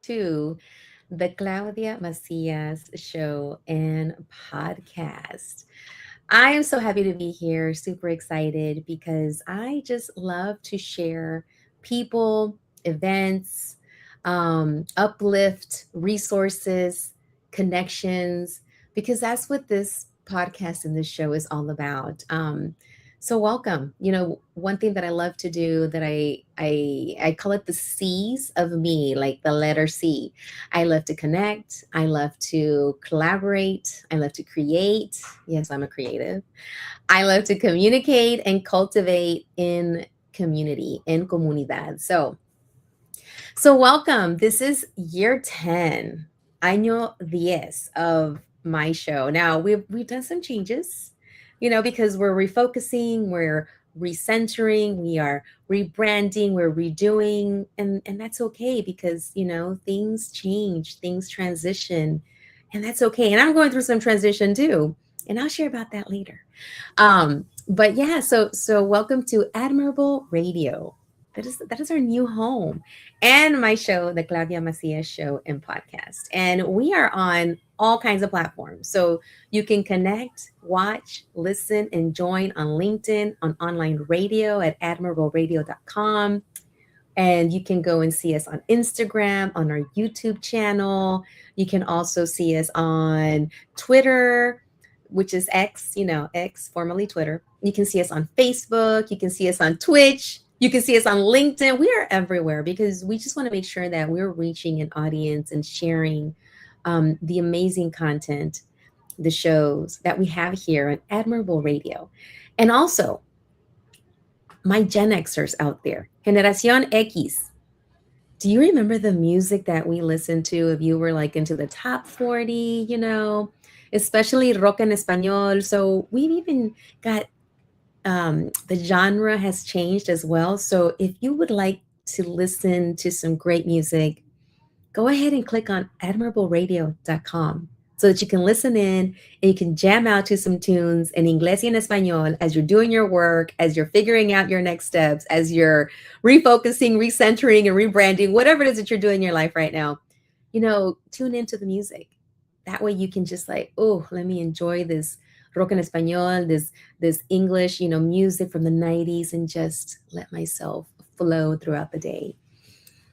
to the Claudia Macias show and podcast. I am so happy to be here, super excited because I just love to share people, events, uplift resources, connections, because that's what this podcast and this show is all about. So welcome. One thing that I love to do that I call it the C's of me, like the letter C. I love to connect. I love to collaborate. I love to create. Yes, I'm a creative. I love to communicate and cultivate in community, in comunidad. So welcome. This is year 10, año 10 of my show. Now we've done some changes, because we're refocusing, we're recentering, we are rebranding, we're redoing, and that's okay because, things change, things transition, and that's okay. And I'm going through some transition too, and I'll share about that later. But yeah, so welcome to Admirable Radio. That is our new home and my show, the Claudia Macias Show and Podcast. And we are on all kinds of platforms. So you can connect, watch, listen, and join on LinkedIn, on online radio at admirableradio.com. And you can go and see us on Instagram, on our YouTube channel. You can also see us on Twitter, which is X, X, formerly Twitter. You can see us on Facebook. You can see us on Twitch. You can see us on LinkedIn. We are everywhere because we just want to make sure that we're reaching an audience and sharing the amazing content, the shows that we have here at Admirable Radio. And also, my Gen Xers out there, Generación X. Do you remember the music that we listened to if you were like into the top 40, especially rock en español? So we've even got the genre has changed as well. So if you would like to listen to some great music, go ahead and click on admirableradio.com so that you can listen in and you can jam out to some tunes in Inglés y en Español as you're doing your work, as you're figuring out your next steps, as you're refocusing, recentering, and rebranding, whatever it is that you're doing in your life right now. Tune into the music. That way you can just like, oh, let me enjoy this rock en español, this English, music from the 90s, and just let myself flow throughout the day.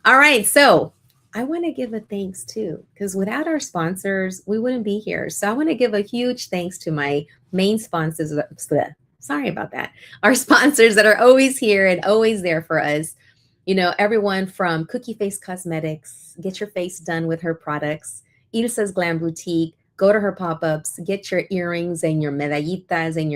All right, so I want to give a thanks too, because without our sponsors, we wouldn't be here. So I want to give a huge thanks to my main sponsors. Sorry about that. Our sponsors that are always here and always there for us. Everyone from Cookie Face Cosmetics, get your face done with her products. Ilsa's Glam Boutique, go to her pop-ups, get your earrings and your medallitas and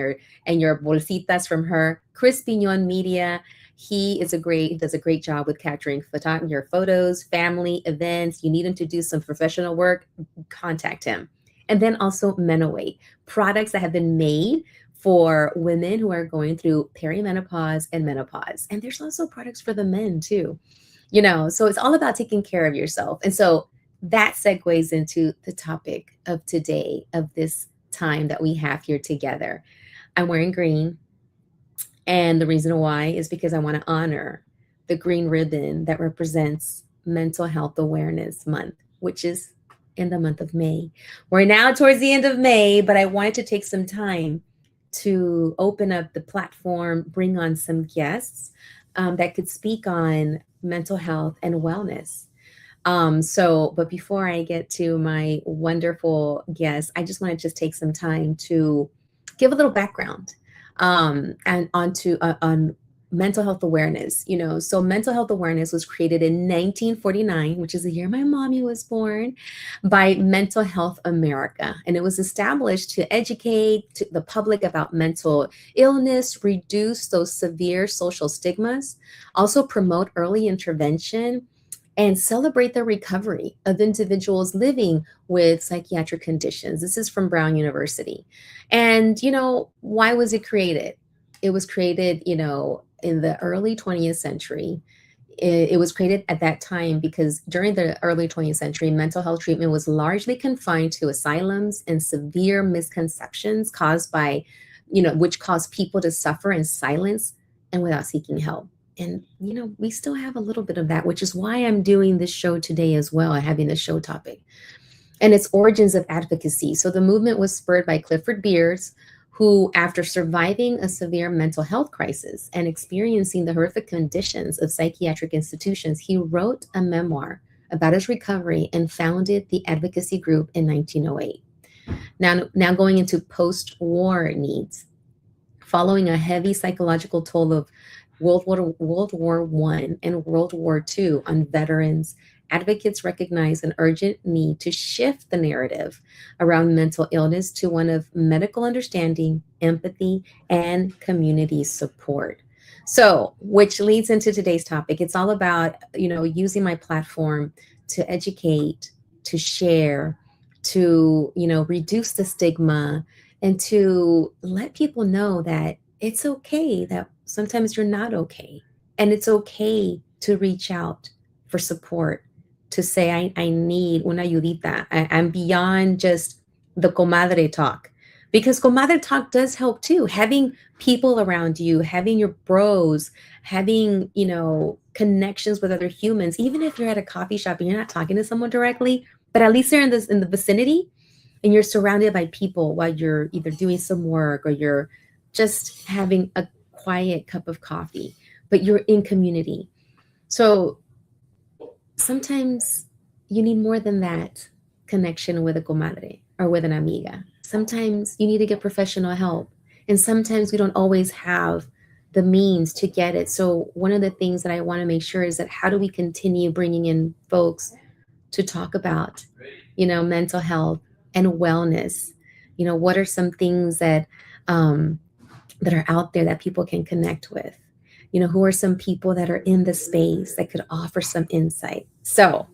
your bolsitas from her. Chris Piñon Media, he does a great job with capturing your photos, family events. You need him to do some professional work, contact him. And then also Menaway, products that have been made for women who are going through perimenopause and menopause. And there's also products for the men too. So it's all about taking care of yourself. And so that segues into the topic of today, of this time that we have here together. I'm wearing green. And the reason why is because I want to honor the green ribbon that represents Mental Health Awareness Month, which is in the month of May. We're now towards the end of May, but I wanted to take some time to open up the platform, bring on some guests that could speak on mental health and wellness. But before I get to my wonderful guest, I just want to just take some time to give a little background and on mental health awareness. So mental health awareness was created in 1949, which is the year my mommy was born, by Mental Health America. And it was established to educate the public about mental illness, reduce those severe social stigmas, also promote early intervention, and celebrate the recovery of individuals living with psychiatric conditions. This is from Brown University. And, why was it created? It was created, in the early 20th century. It was created at that time because during the early 20th century, mental health treatment was largely confined to asylums and severe misconceptions caused by, which caused people to suffer in silence and without seeking help. And, we still have a little bit of that, which is why I'm doing this show today as well, having this show topic and its origins of advocacy. So the movement was spurred by Clifford Beers, who, after surviving a severe mental health crisis and experiencing the horrific conditions of psychiatric institutions, he wrote a memoir about his recovery and founded the advocacy group in 1908. Now going into post-war needs. Following a heavy psychological toll of World War I and World War II on veterans, advocates recognize an urgent need to shift the narrative around mental illness to one of medical understanding, empathy, and community support. So, which leads into today's topic. It's all about, using my platform to educate, to share, to, reduce the stigma and to let people know that it's okay that sometimes you're not okay. And it's okay to reach out for support, to say, I need una ayudita. I'm beyond just the comadre talk. Because comadre talk does help too. Having people around you, having your bros, having, connections with other humans, even if you're at a coffee shop and you're not talking to someone directly, but at least they're in the vicinity and you're surrounded by people while you're either doing some work or you're just having a quiet cup of coffee, but you're in community. So sometimes you need more than that connection with a comadre or with an amiga. Sometimes you need to get professional help. And sometimes we don't always have the means to get it. So one of the things that I want to make sure is that how do we continue bringing in folks to talk about, mental health and wellness? What are some things that are out there that people can connect with? Who are some people that are in the space that could offer some insight? So,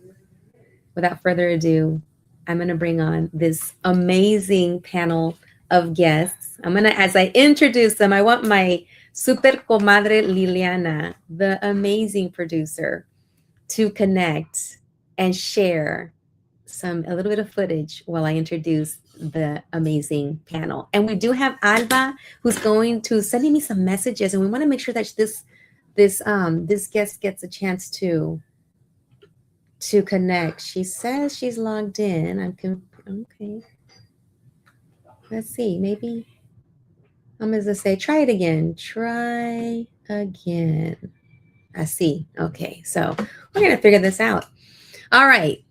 without further ado, I'm going to bring on this amazing panel of guests. As I introduce them, I want my super comadre Liliana, the amazing producer, to connect and share a little bit of footage while I introduce the amazing panel. And we do have Alba, who's going to sending me some messages, and we want to make sure that this guest gets a chance to connect. She says she's logged in. Okay. Let's see. Maybe I'm going to say try it again. Try again. I see. Okay. So we're going to figure this out. All right.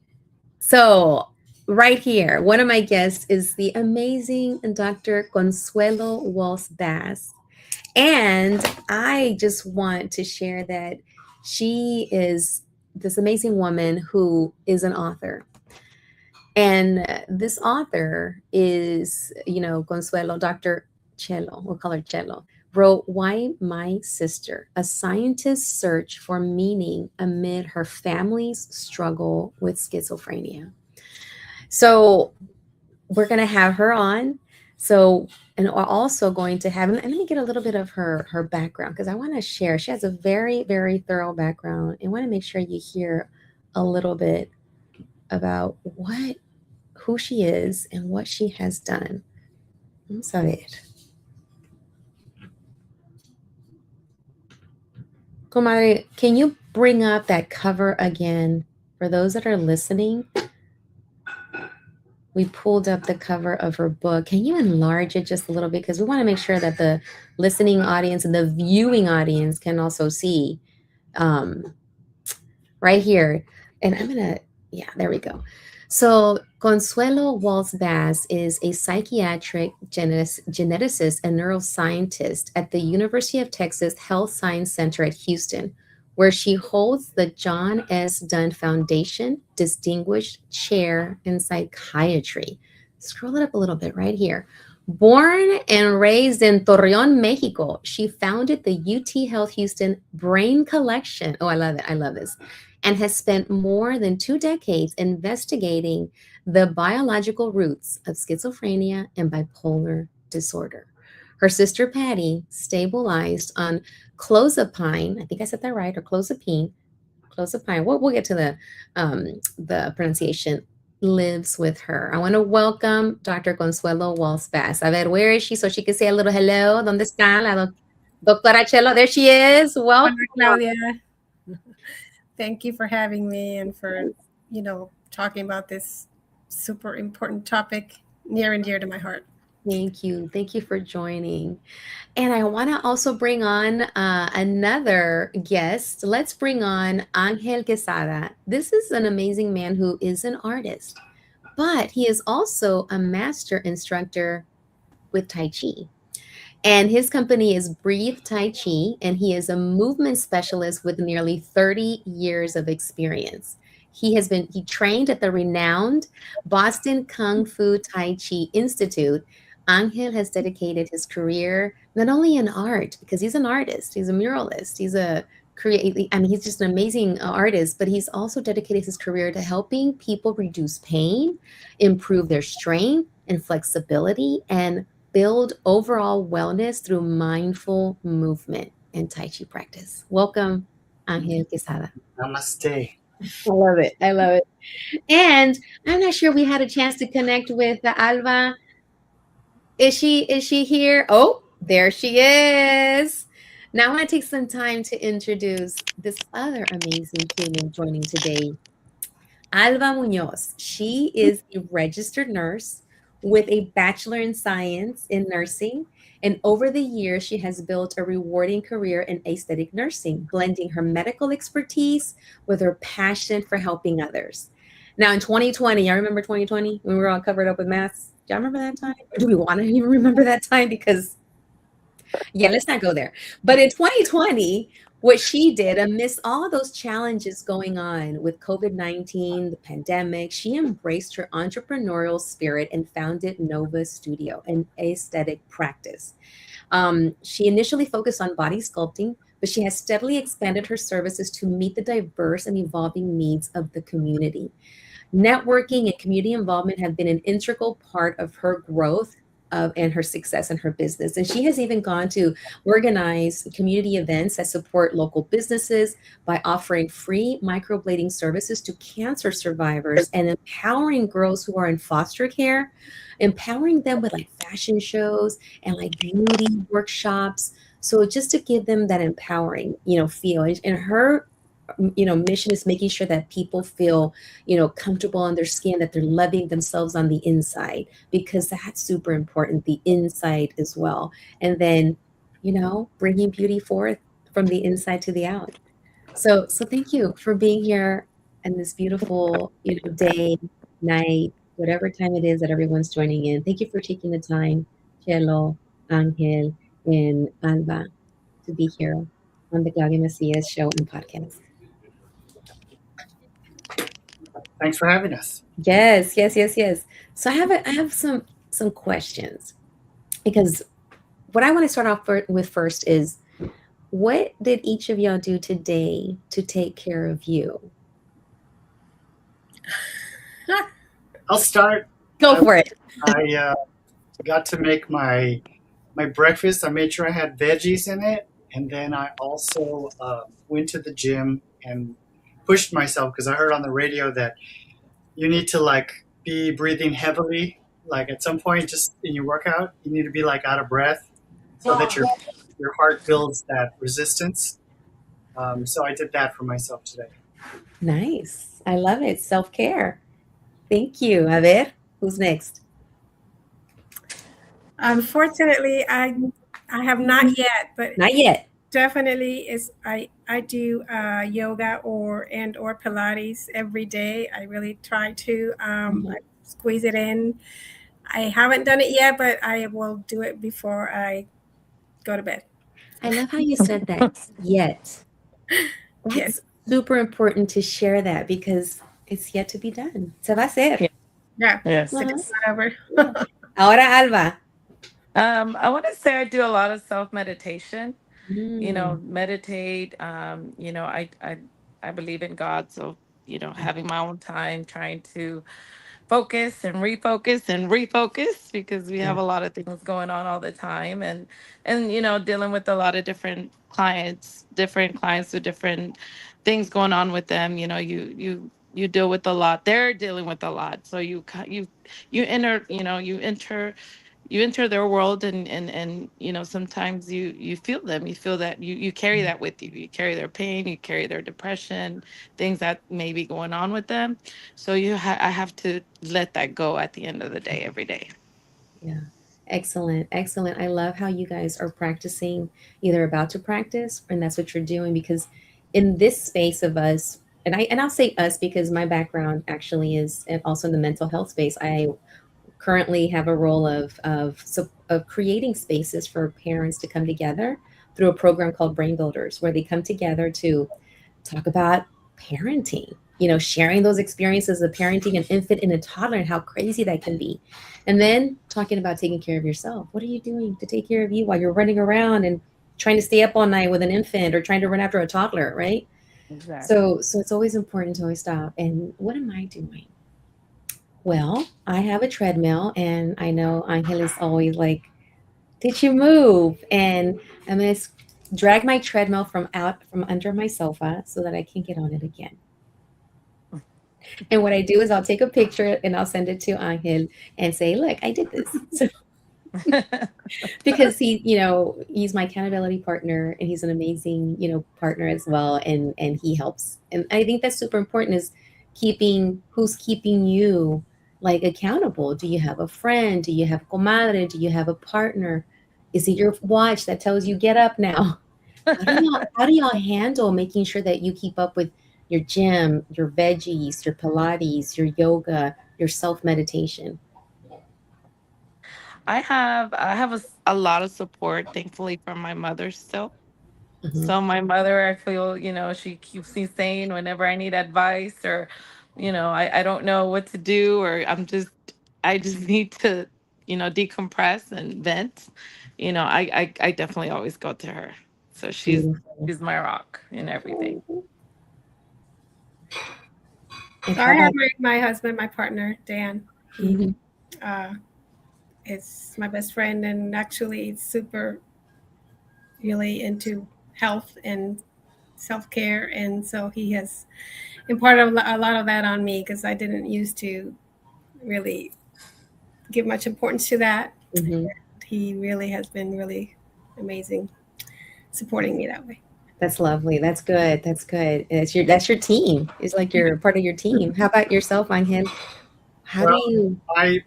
So right here, one of my guests is the amazing Dr. Consuelo Walsh Bass. And I just want to share that she is this amazing woman who is an author. And this author is, Consuelo, Dr. Cello, we'll call her Cello, wrote Why My Sister, a scientist's search for meaning amid her family's struggle with schizophrenia. So we're going to have her on. So, and we're also going to have, and let me get a little bit of her background because I want to share. She has a very, very thorough background and want to make sure you hear a little bit about who she is and what she has done. Vamos a ver. Comadre, can you bring up that cover again for those that are listening? We pulled up the cover of her book. Can you enlarge it just a little bit? Because we want to make sure that the listening audience and the viewing audience can also see right here. And there we go. So Consuelo Walsh Bass is a psychiatric geneticist and neuroscientist at the University of Texas Health Science Center at Houston, where she holds the John S. Dunn Foundation Distinguished Chair in Psychiatry. Scroll it up a little bit right here. Born and raised in Torreon, Mexico, she founded the UT Health Houston Brain Collection. Oh, I love it. I love this. And has spent more than 2 decades investigating the biological roots of schizophrenia and bipolar disorder. Her sister Patty, stabilized on clozapine, I think I said that right, or clozapine. We'll get to the pronunciation. Lives with her. I want to welcome Dr. Consuelo Walsh Bass. A ver, where is she? So she can say a little hello. ¿Dónde está? Doctora Chelo, there she is. Welcome. Wonder, Claudia. Thank you for having me and for, talking about this super important topic near and dear to my heart. Thank you. Thank you for joining. And I want to also bring on another guest. Let's bring on Angel Quesada. This is an amazing man who is an artist, but he is also a master instructor with Tai Chi. And his company is Breathe Tai Chi, and he is a movement specialist with nearly 30 years of experience. He trained at the renowned Boston Kung Fu Tai Chi Institute. Angel has dedicated his career not only in art, because he's an artist, he's a muralist, he's a create. I mean, he's just an amazing artist, but he's also dedicated his career to helping people reduce pain, improve their strength and flexibility, and build overall wellness through mindful movement and Tai Chi practice. Welcome, Angel Quesada. Namaste. I love it. I love it. And I'm not sure we had a chance to connect with Alba. Is she here? Oh, there she is. Now I want to take some time to introduce this other amazing human joining today, Alba Munoz. She is a registered nurse with a bachelor in science in nursing. And over the years, she has built a rewarding career in aesthetic nursing, blending her medical expertise with her passion for helping others. Now, in 2020, I remember 2020 when we were all covered up with masks. Do y'all remember that time? Or do we want to even remember that time? Because yeah, let's not go there. But in 2020, what she did amidst all of those challenges going on with COVID-19, the pandemic, she embraced her entrepreneurial spirit and founded Nova Studio, an aesthetic practice. She initially focused on body sculpting, but she has steadily expanded her services to meet the diverse and evolving needs of the community. Networking and community involvement have been an integral part of her growth and her success in her business. And she has even gone to organize community events that support local businesses by offering free microblading services to cancer survivors and empowering girls who are in foster care, empowering them with like fashion shows and like beauty workshops. So just to give them that empowering, feel. And her, mission is making sure that people feel, comfortable in their skin, that they're loving themselves on the inside, because that's super important, the inside as well. And then, bringing beauty forth from the inside to the out. So thank you for being here on this beautiful, day, night, whatever time it is that everyone's joining in. Thank you for taking the time, Chelo, Angel, and Alba, to be here on the Claudia Macias show and podcast. Thanks for having us. Yes, yes, yes, yes. So I have some questions, because what I want to start off with first is, what did each of y'all do today to take care of you? I'll start. Go I for it. I got to make my breakfast. I made sure I had veggies in it, and then I also went to the gym and pushed myself because I heard on the radio that you need to like be breathing heavily. Like at some point, just in your workout, you need to be like out of breath so that your heart builds that resistance. So I did that for myself today. Nice. I love it. Self-care. Thank you. A ver, who's next? Unfortunately, I have not yet, but Not yet. definitely is I do yoga or Pilates every day. I really try to Mhm. I squeeze it in. I haven't done it yet, but I will do it before I go to bed. I love how you said that. Yet. Yes. That's super important to share that, because it's yet to be done. Se va a hacer. Yeah. Yeah. Yes. It Uh-huh. is not over. Yeah. Ahora, Alba. I want to say I do a lot of self meditation. Mm. Meditate. I believe in God, so having my own time, trying to focus and refocus because we Yeah. have a lot of things going on all the time, and dealing with a lot of different clients with different things going on with them. You deal with a lot. They're dealing with a lot, so you enter you enter their world, and sometimes you feel them, you feel that you carry that with you, you carry their pain, you carry their depression, things that may be going on with them. So I have to let that go at the end of the day, every day. Yeah. Excellent. Excellent. I love how you guys are practicing, either about to practice, and that's what you're doing, because in this space of us, and I'll say us because my background actually is also in the mental health space. I currently have a role of creating spaces for parents to come together through a program called Brain Builders, where they come together to talk about parenting, sharing those experiences of parenting an infant and a toddler and how crazy that can be. And then talking about taking care of yourself. What are you doing to take care of you while you're running around and trying to stay up all night with an infant or trying to run after a toddler, right? Exactly. So it's always important to always stop. And what am I doing? Well, I have a treadmill, and I know Angel is always like, did you move? And I'm going to drag my treadmill from out from under my sofa so that I can get on it again. And what I do is I'll take a picture and I'll send it to Angel and say, look, I did this. So, because he's my accountability partner, and he's an amazing, partner as well. And he helps. And I think that's super important, is who's keeping you like accountable. Do you have a friend? Do you have comadre? Do you have a partner? Is it your watch that tells you get up now? How do y'all handle making sure that you keep up with your gym, your veggies, your Pilates, your yoga, your self meditation? I have a lot of support, thankfully, from my mother still. Hmm. So my mother, I feel, she keeps me sane whenever I need advice, or, I don't know what to do, or I just need to, decompress and vent. I definitely always go to her. So Beautiful. she's my rock in everything. And So how I have about? my husband, my partner, Dan. He Mhm. uh, is my best friend, and actually super really into health and self care, and so he has imparted a lot of that on me because I didn't used to really give much importance to that. Mhm. He really has been really amazing supporting me that way. That's lovely. That's good. That's good. That's your team. It's like you're part of your team. How about yourself, Angel? How do Well, you?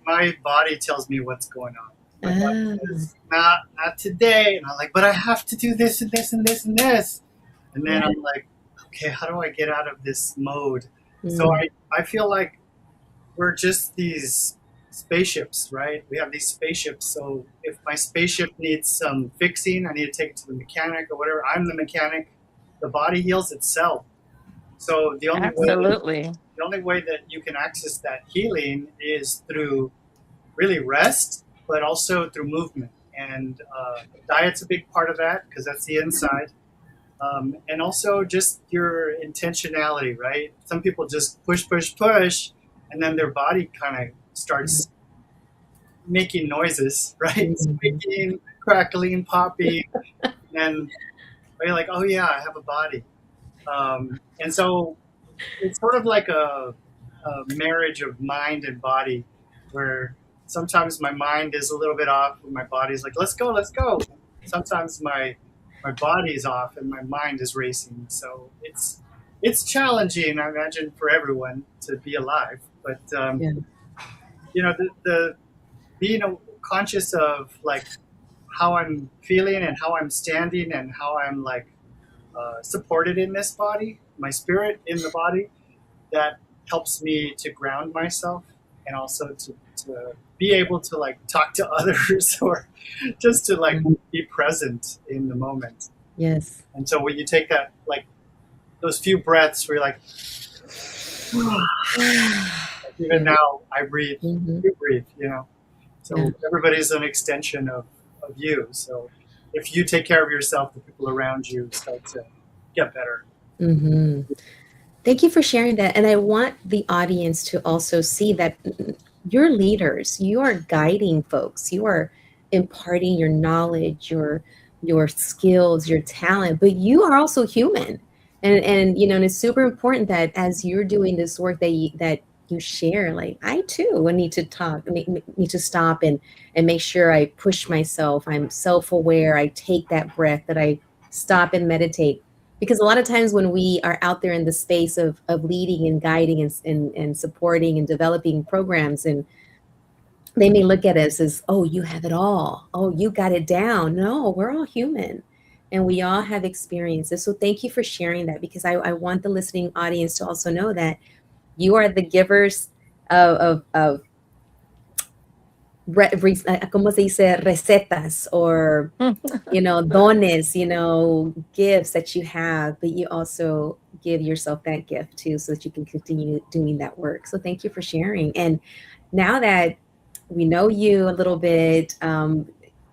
my body tells me what's going on. My body Ah, says, not today. And I'm like, but I have to do this and this and this and this. And then yeah. I'm like, okay, how do I get out of this mode? So Mm, I feel like we're just these spaceships, right? We have these spaceships. So if my spaceship needs some fixing, I need to take it to the mechanic or whatever. I'm the mechanic. The body heals itself. So Absolutely. the only way that you can access that healing is through really rest, but also through movement. And diet's a big part of that because that's the inside. And also just your intentionality, right? Some people just push, push, push, and then their body kind of mm, starts making noises, right? mm, Squeaking, crackling, popping, and you're like, oh yeah, I have a body. And so it's sort of like a marriage of mind and body, where sometimes my mind is a little bit off, and my body's like, let's go, let's go. Sometimes my body's off and my mind is racing. So it's challenging, I imagine, for everyone to be alive. But yeah. the being conscious of like how I'm feeling and how I'm standing and how I'm like supported in this body, my spirit in the body, that helps me to ground myself and also to be able to like talk to others or just to like Mm, be present in the moment. yes. And so when you take that like those few breaths where you're like, even Yeah. now I breathe, Hmm. you breathe, Yeah. So everybody's an extension of you. So if you take care of yourself, the people around you start to get better. Hmm. Thank you for sharing that. And I want the audience to also see that you're leaders. You are guiding folks. You are imparting your knowledge, your skills, your talent, but you are also human. And and it's super important that as you're doing this work that you share, like, I too need to need to stop and make sure I push myself. I'm self-aware. I take that breath, that I stop and meditate. Because a lot of times when we are out there in the space of leading and guiding and supporting and developing programs, and they may look at us as, oh, you have it all. Oh, you got it down. No, we're all human and we all have experiences. So thank you for sharing that, because I want the listening audience to also know that you are the givers of ¿cómo se dice? Recetas, or, dones, gifts that you have, but you also give yourself that gift too, so that you can continue doing that work. So thank you for sharing. And now that we know you a little bit,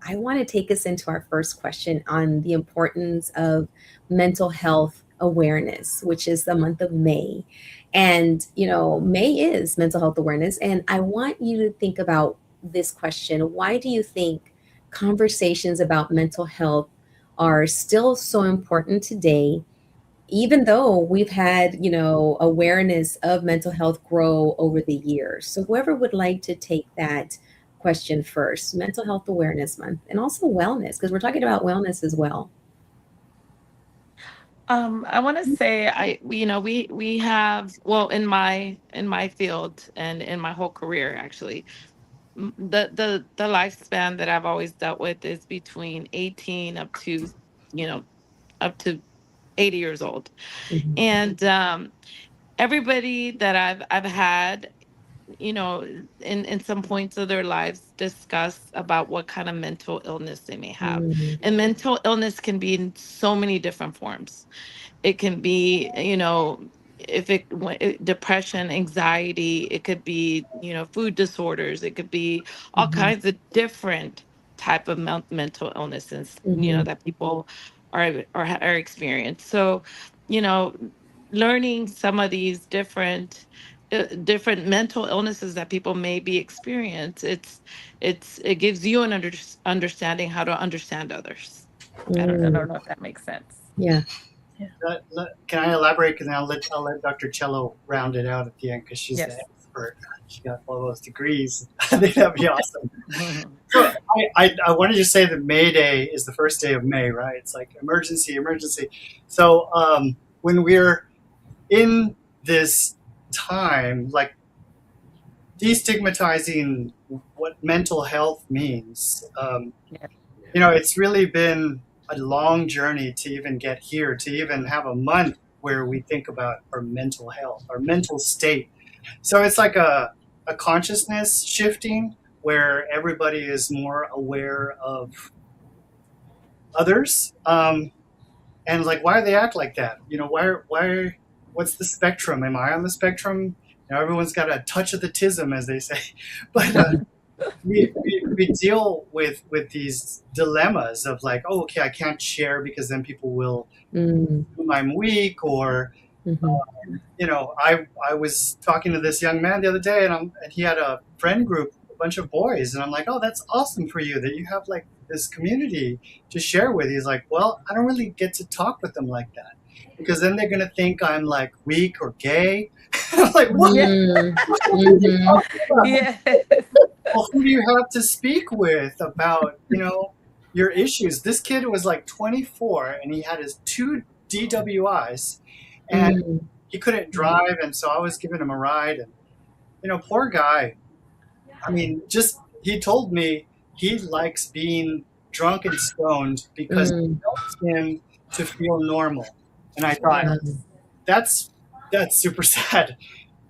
I want to take us into our first question on the importance of mental health awareness, which is the month of May. And, May is mental health awareness. And I want you to think about this question. Why do you think conversations about mental health are still so important today, even though we've had, awareness of mental health grow over the years? So whoever would like to take that question first, Mental Health Awareness Month, and also wellness, because we're talking about wellness as well. I want to say we have, well, in my field and in my whole career actually, the lifespan that I've always dealt with is between 18 you know up to 80 years old. Mhm. And everybody that I've had, you know, in some points of their lives discuss about what kind of mental illness they may have. Mhm. And mental illness can be in so many different forms. It can be, if depression, anxiety, it could be, food disorders, it could be all Mhm. kinds of different type of mental illnesses, Mhm. that people are experiencing. So, you know, learning some of these different mental illnesses that people may be experiencing, it gives you an understanding how to understand others. I Mm. don't know if that makes sense. Yeah. Can I elaborate? Because I'll let Dr. Cello round it out at the end because she's the Yes. expert. She got all those degrees. I think that'd be awesome. So I wanted to say that May Day is the first day of May, right? It's like emergency, emergency. So when we're in this time, like destigmatizing what mental health means, Yeah. it's really been a long journey to even get here, to even have a month where we think about our mental health, our mental state. So it's like a consciousness shifting where everybody is more aware of others. And like, why do they act like that? What's the spectrum? Am I on the spectrum? Everyone's got a touch of the tism, as they say. But we deal with these dilemmas of like, oh, okay, I can't share because then people will Mm. assume I'm weak, or Mhm. I was talking to this young man the other day, and he had a friend group, a bunch of boys, and I'm like, oh, that's awesome for you that you have like this community to share with. He's like, well, I don't really get to talk with them like that because then they're gonna think I'm like weak or gay. I'm like, what? Yeah. Mm. What are you Mhm. talking about? Yes. Well, who do you have to speak with about, your issues? This kid was like 24 and he had his two DWIs and Mm. he couldn't drive. And so I was giving him a ride. And, poor guy. I mean, just he told me he likes being drunk and stoned because it Mm. helps him to feel normal. And I thought, Yes. Wow. that's super sad.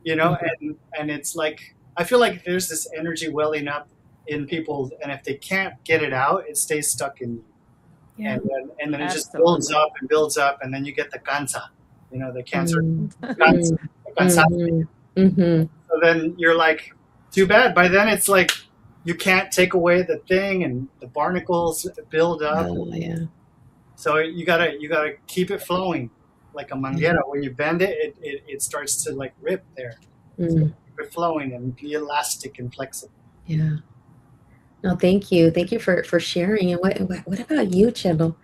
Mhm. And it's like I feel like there's this energy welling up in people, and if they can't get it out, it stays stuck in you, Yeah. and then it just builds Absolutely. up and builds up, and then you get the cancer, the cancer, Mm. cancer, Mm. the cancer. Mhm. Mhm. So then you're like, too bad. By then it's like you can't take away the thing, and the barnacles build up. Oh, yeah. So you gotta keep it flowing like a Yeah. manguera. When you bend it, it starts to like rip there. So Mm. keep it flowing and be elastic and flexible. Yeah. No, thank you. Thank you for sharing. And what about you, Chendal?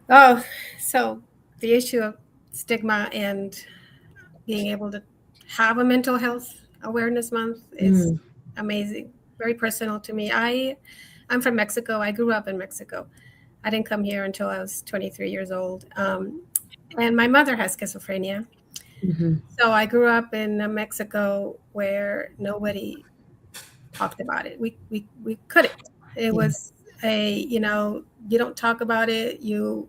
Oh, so the issue of stigma and being able to have a mental health awareness month is Mm. amazing, very personal to me. I'm from Mexico. I grew up in Mexico. I didn't come here until I was 23 years old. And my mother has schizophrenia. Hmm. So I grew up in Mexico where nobody talked about it. We couldn't. It Yeah. was you don't talk about it, you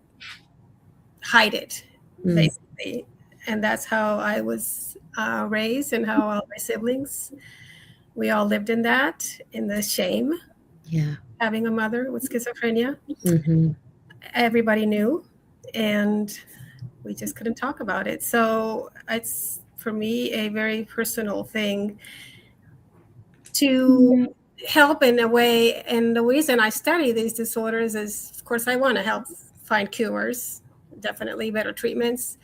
hide it, Mm. basically. And that's how I was raised, and how all my siblings, we all lived in the shame, Yeah. having a mother with schizophrenia. Hmm. Everybody knew, and we just couldn't talk about it. So it's, for me, a very personal thing to help in a way. And the reason I study these disorders is, of course, I want to help find cures, definitely better treatments.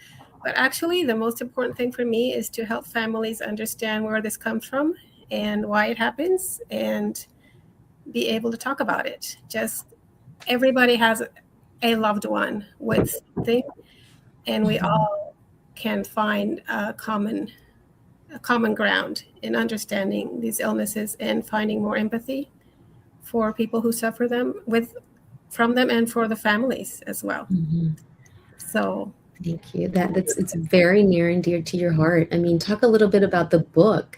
But actually, the most important thing for me is to help families understand where this comes from and why it happens, and be able to talk about it. Just, everybody has a loved one with something, and we all can find a common ground in understanding these illnesses and finding more empathy for people who suffer from them, and for the families as well. Hmm. So, Thank you. That's it's very near and dear to your heart. I mean, talk a little bit about the book.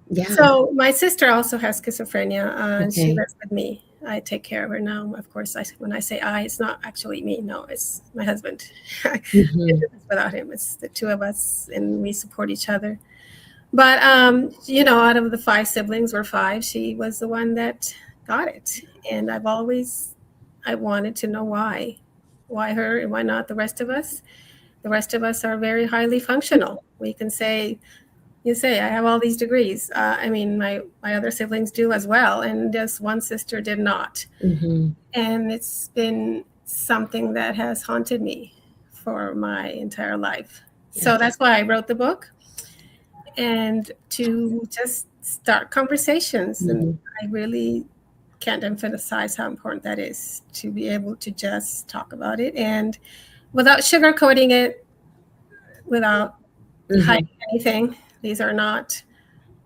Yeah. so my sister also has schizophrenia, and she Okay. lives with me. I take care of her now. Of course, when I say I, it's not actually me. No, it's my husband. I can't Hmm. do this without him. It's the two of us, and we support each other. But out of the five siblings, we're five. She was the one that got it, and I wanted to know why her and why not the rest of us. The rest of us are very highly functional. We can say, you say, I have all these degrees. I mean, my other siblings do as well, and just one sister did not. Hmm. And it's been something that has haunted me for my entire life. Yeah. So that's why I wrote the book, and to just start conversations. And Hmm. I really can't emphasize how important that is, to be able to just talk about it, and without sugarcoating it, without Hmm. hiding anything. These are not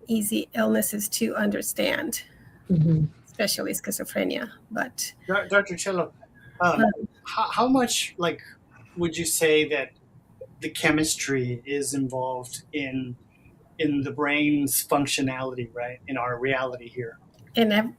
easy illnesses to understand, Hmm. especially schizophrenia. But Dr. Cello, um, um, how much like would you say that the chemistry is involved in the brain's functionality, right? In our reality here. in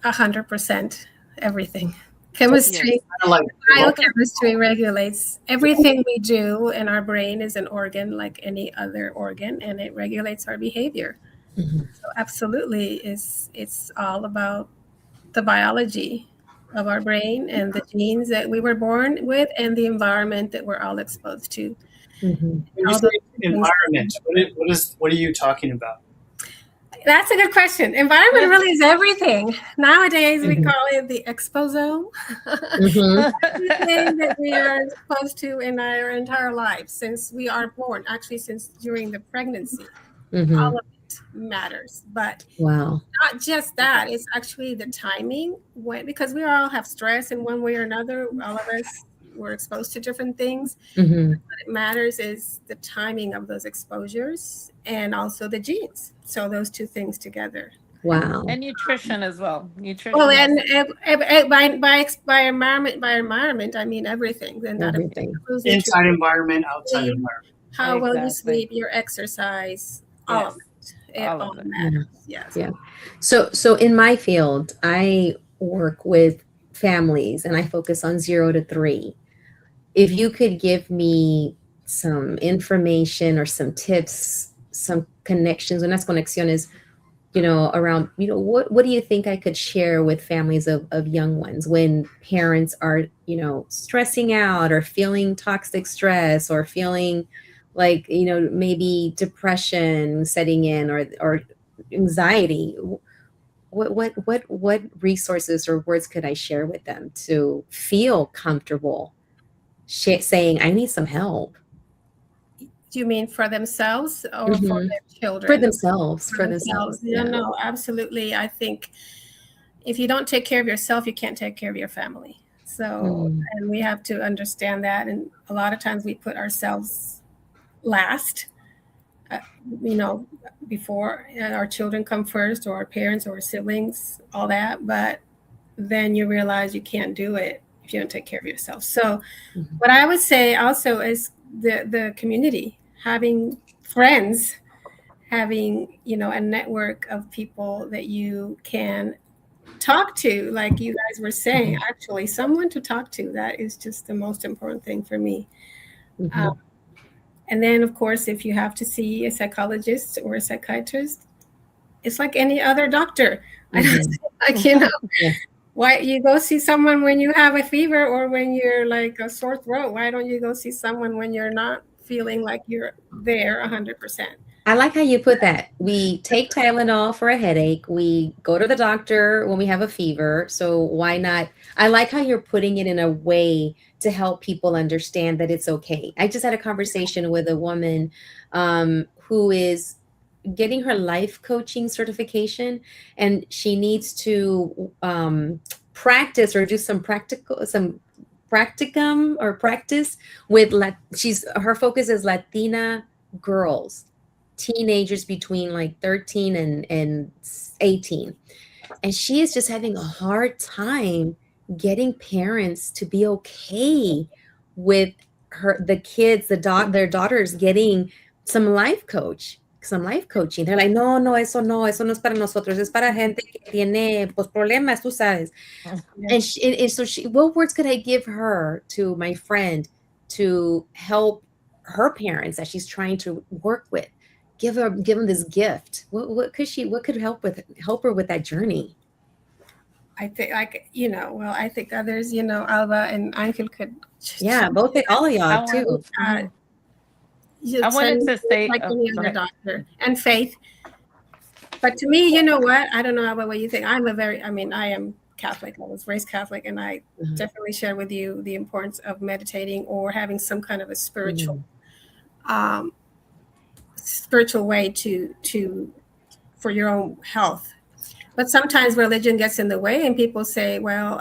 100%, everything. So Yes. Chemistry, kind of like blood. biochemistry regulates everything we do, and our brain is an organ like any other organ, and it regulates our behavior. Hmm. So absolutely, it's all about the biology of our brain, and the genes that we were born with, and the environment that we're all exposed to. Hmm. When you All say those things. environment, what are you talking about? That's a good question. Environment really is everything. Nowadays, we Hmm. call it the exposome. Hmm. Everything that we are exposed to in our entire life since we are born, actually, since during the pregnancy, Hmm. all of it matters. But Wow. not just that, it's actually the timing, when, because we all have stress in one way or another. All of us were exposed to different things. Hmm. What it matters is the timing of those exposures, and also the genes. So those two things together. Wow. And nutrition as well. Well, Nutrition and also. by environment, I mean everything. And that Everything. includes nutrition, Inside environment, outside sleep, environment. how well you Exactly. sleep, your exercise, all of Yes. it. It All all of it. Yeah. matters. Yes. Yeah. So in my field, I work with families and I focus on 0 to 3. If you could give me some information or some tips, some connections, unas conexiones, around, what do you think I could share with families of young ones when parents are, stressing out or feeling toxic stress or feeling like, maybe depression setting in or anxiety? What resources or words could I share with them to feel comfortable saying, I need some help? Do you mean for themselves or for Hmm. their For children? themselves, For for themselves. themselves. Yeah, Yeah. no, absolutely. I think if you don't take care of yourself, you can't take care of your family. So, Mm. and we have to understand that. And a lot of times we put ourselves last, uh, you know, before our children come first, or our parents or our siblings, all that. But then you realize you can't do it if you don't take care of yourself. So Mhm. what I would say also is the community, having friends, having, a network of people that you can talk to, like you guys were saying, Mhm. actually someone to talk to. That is just the most important thing for me. um, Mhm. and then of course, if you have to see a psychologist or a psychiatrist, it's like any other doctor. I don't Mhm. like, Yeah. why you go see someone when you have a fever or when you're like a sore throat? Why don't you go see someone when you're not feeling like you're there 100%? I like how you put that. We take Tylenol for a headache. We go to the doctor when we have a fever. So why not? I like how you're putting it in a way to help people understand that it's okay. I just had a conversation with a woman who is getting her life coaching certification, and she needs to practice or do some practicum or practice with she's her focus is Latina girls, teenagers between like 13 and 18, and she is just having a hard time getting parents to be okay with the kids, their daughters getting some life coaching. They're like, no, no, eso no es para nosotros, es para gente que tiene pues problemas, tú sabes. Yeah, And so what words could I give her, to my friend, to help her parents that she's trying to work with? Give them this gift. What could help her with that journey? I think, like, well, I think others, Alba and Angel could Yeah, all of y'all I want. too. uh, Mhm. you I tell wanted me, to say. like Oh, any go other ahead. doctor, and faith. But to me, you know what? I don't know about what you think. I am Catholic. I was raised Catholic, and I Mhm. definitely share with you the importance of meditating or having some kind of a Mhm. um, spiritual way to for your own health. But sometimes religion gets in the way, and people say, well,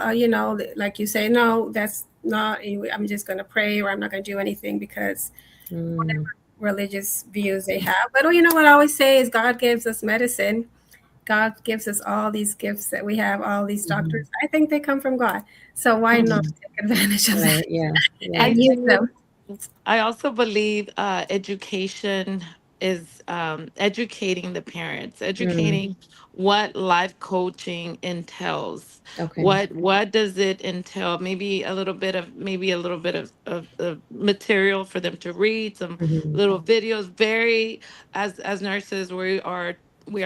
like you say, no, that's not, I'm just going to pray, or I'm not going to do anything because Mm. religious views they have. But what I always say is God gives us medicine. God gives us all these gifts that we have, all these Mhm. doctors. I think they come from God. So why not Mhm. take advantage of that Right. Yeah. Yeah. I and use do. them? I also believe education is educating the parents, Mm. educating what life coaching entails. Okay. What does it entail? Maybe a little bit of material for them to read, some Mhm. little videos. Very as nurses, we are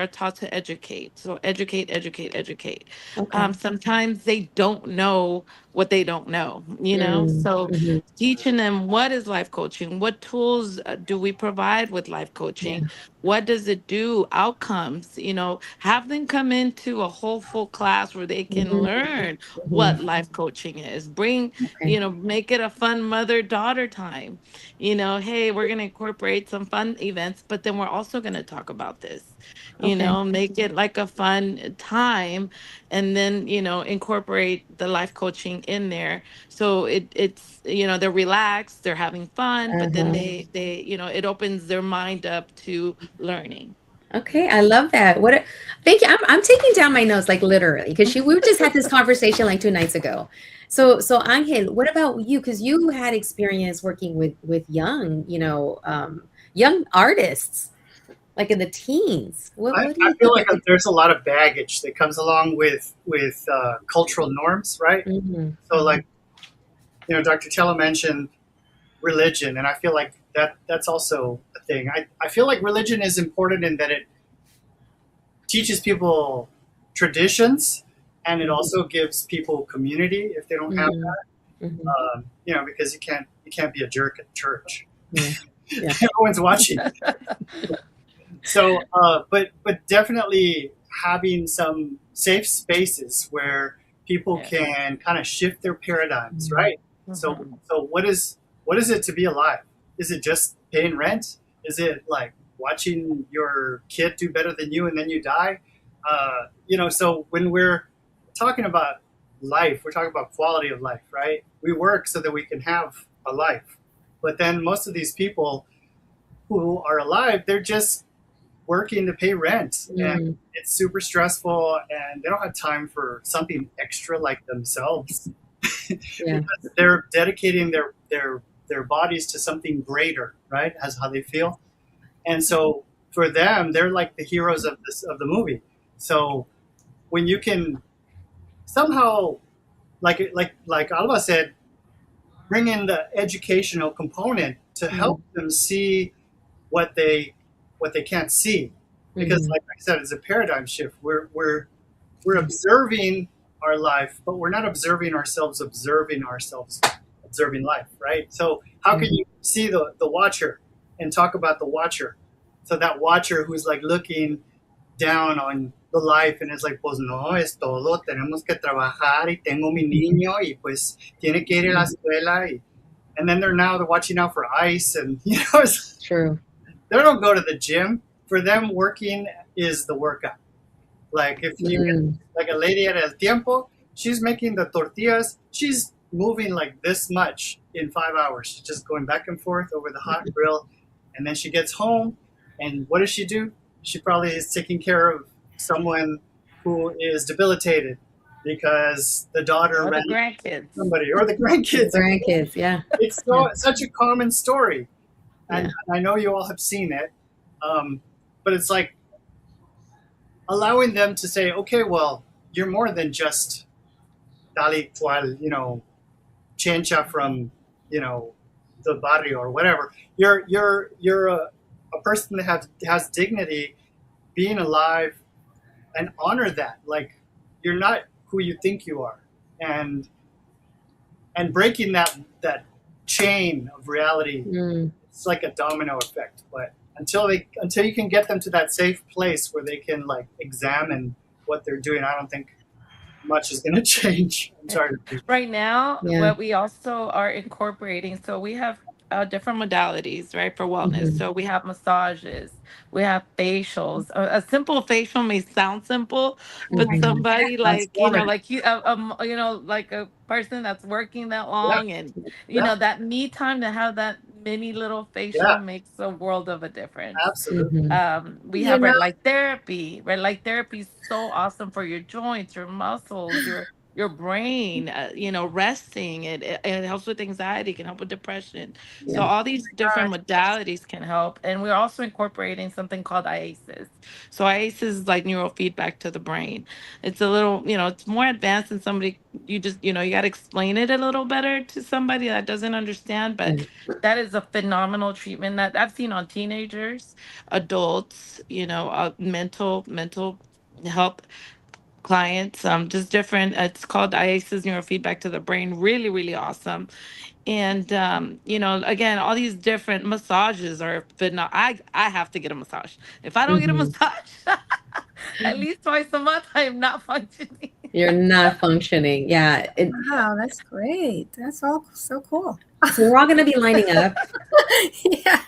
taught to educate. So educate, educate, educate. Okay. Sometimes they don't know what they don't know, Mm. so Mhm. teaching them what is life coaching, what tools do we provide with life Yeah. coaching, what does it do, outcomes, have them come into a whole full class where they can Mhm. learn what Mhm. life coaching is. Bring, Okay. make it a fun mother daughter time. Hey, we're going to incorporate some fun events, but then we're also going to talk about this. Okay. Make it like a fun time, and then incorporate the life coaching in there, so it's they're relaxed, they're having fun, but then Uh-huh. they it opens their mind up to learning. Okay, I love that. Thank you. I'm taking down my notes like literally, because we just had this conversation like 2 nights ago. So Angel, what about you? Because you had experience working with young, young artists, like in the teens. What do I you feel think like is the there's a lot of baggage that comes along with cultural norms, right? Mhm. So, like, Dr. Cello mentioned religion, and I feel like that's also a thing. I feel like religion is important in that it teaches people traditions, and it Mhm. also gives people community if they don't have Mhm. Mhm. because you can't be a jerk at church. Yeah. Yeah. Everyone's watching. So, but definitely having some safe spaces where people Yes. can kind of shift their paradigms, Mhm. right? So, Mhm. so what is it to be alive? Is it just paying rent? Is it like watching your kid do better than you and then you die? So when we're talking about life, we're talking about quality of life, right? We work so that we can have a life, but then most of these people who are alive, they're just working to pay rent, and Mm, it's super stressful, and they don't have time for something extra like themselves yeah. because they're dedicating their bodies to something greater, right? As how they feel. And so for them, they're like the heroes of this of the movie. So when you can somehow, like Alba said, bring in the educational component to help Mm, them see what they what they can't see, because mhm, like I said, it's a paradigm shift. We're observing our life, but we're not observing ourselves observing life, right? So how can mhm, you see the watcher and talk about the watcher? So that watcher who's like looking down on the life and it's like, pues no, es todo, tenemos que trabajar y tengo mi mhm, niño y pues tiene que ir a la mhm. escuela and then they're watching out for ice and True. they don't go to the gym. For them, working is the workout. Like if you get Mm, like a lady at El Tiempo, she's making the tortillas. She's moving like this much in 5 hours. She's just going back and forth over the hot grill, and then she gets home. And what does she do? She probably is taking care of someone who is debilitated because the daughter Or ran the into grandkids. somebody or the the grandkids. grandkids, yeah, It's yeah, such a common story, and yeah. I know you all have seen it. But it's like allowing them to say, okay, well, you're more than just Dali cual, chencha from, you know, the barrio or whatever. You're a person that has dignity, being alive, and honor that. Like you're not who you think you are, and breaking that chain of reality. Mm, It's like a domino effect. But until you can get them to that safe place where they can like examine what they're doing, I don't think much is going to change. I'm sorry. Right now, yeah. what we also are incorporating, so we have different modalities, right, for wellness. Mhm, So we have massages, we have facials. A simple facial may sound simple, Oh but my mhm. somebody like, Transformative. like like a person that's working that Yeah, long and, yeah, that me time to have that mini little facial yeah, makes a world of a difference. absolutely. Mhm. We You have know, red light therapy. Red light therapy is so awesome for your joints, your muscles, your brain, resting. It helps with anxiety, can help with depression. So Yeah. all these different gosh, modalities can help. And we're also incorporating something called IASIS. So IASIS is like neurofeedback to the brain. It's a little, it's more advanced than somebody, you just, you got to explain it a little better to somebody that doesn't understand. But Yeah. that is a phenomenal treatment that I've seen on teenagers, adults, mental health clients, just different. It's called IASIS neurofeedback to the brain. Really, really awesome. And again, all these different massages are phenomenal. I have to get a massage. If I don't get a Mhm. massage, at least twice a month, I am not functioning. You're not functioning. Yeah. wow, that's great. That's all so cool. So we're all going to be lining up. Yeah.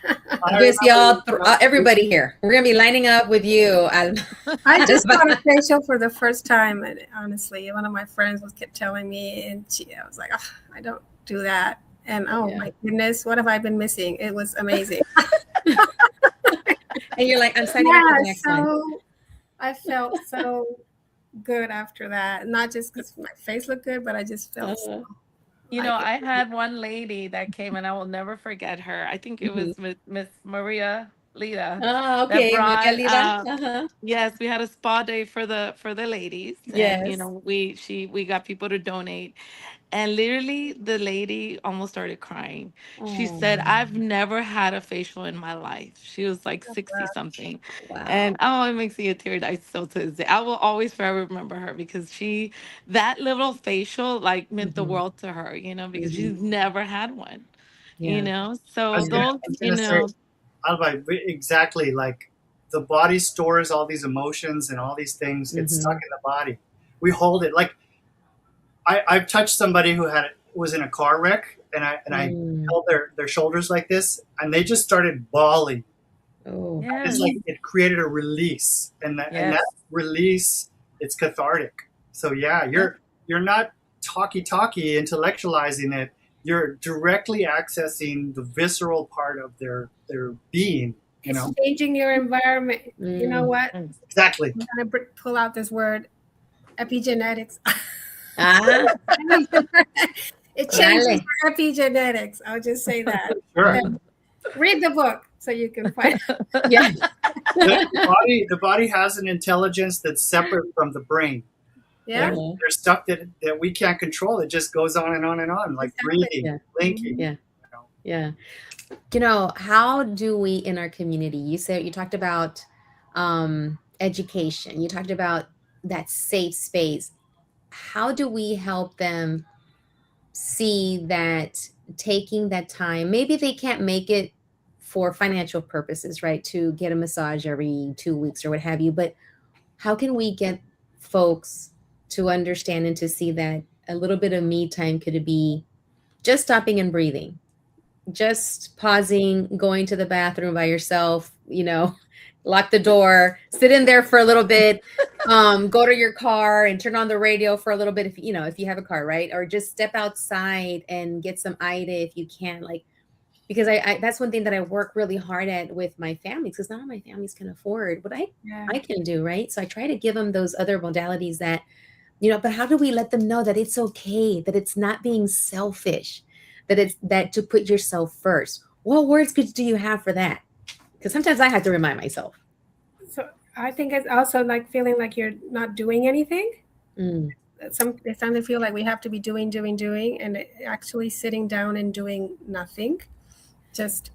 I You see remember all everybody here. We're going to be lining up with you. I just got a facial for the first time, and honestly, one of my friends kept telling me, and I was like, oh, I don't do that. And oh Yeah. my goodness, what have I been missing? It was amazing. And you're like, I'm signing up for Yeah, the next one. so I felt so good after that. Not just because my face looked good, but I just felt Uh, like it. I had one lady that came and I will never forget her. I think it mhm. was with Miss Maria Lita Oh, that okay. Maria brought Lida. Uh-huh. yes, we had a spa day for the ladies, and Yes. we got people to donate. And literally, the lady almost started crying. She Oh, said, I've never had a facial in my life. She was like 60 something. wow. And oh, it makes me a tear I still to this day. I will always forever remember her because that little facial like meant the Hmm. world to her, because Hmm. she's never had one, Yeah. So those, I was gonna say, Alba, exactly. Like the body stores all these emotions and all these things get stuck Hmm. in the body. We hold it. Like I've touched somebody who was in a car wreck, and I Mm. held their shoulders like this, and they just started bawling. Oh, It's yes, like it created a release, and that yes, release, it's cathartic. So yeah, yeah. you're not talky intellectualizing it. you're directly accessing the visceral part of their being. You It's know, changing your environment. You know Mm. what? Mm. exactly. I'm gonna pull out this word, epigenetics. Ah, It changes dale. your epigenetics. I'll just say that. Sure. Mm. Read the book so you can find. Yeah. The body has an intelligence that's separate from the brain. Yeah, There's Uh-huh. there's stuff that we can't control. It just goes on and on and on, like exactly. breathing, Yeah. blinking. Mhm. Yeah. You know, Yeah. How do we in our community, you talked about education, you talked about that safe space. How do we help them see that taking that time, maybe they can't make it for financial purposes, right? To get a massage every 2 weeks or what have you, but how can we get folks to understand and to see that a little bit of me time could be just stopping and breathing, just pausing, going to the bathroom by yourself, lock the door, sit in there for a little bit, go to your car and turn on the radio for a little bit if you have a car, right? Or just step outside and get some Ida if you can, like, because I that's one thing that I work really hard at with my families, because not all my families can afford what Yeah. I can do, right? So I try to give them those other modalities but how do we let them know that it's okay, that it's not being selfish, that it's that to put yourself first? What words do you have for that? Because sometimes I have to remind myself. So I think it's also like feeling like you're not doing anything. Mm, It's time to feel like we have to be doing, and actually sitting down and doing nothing, just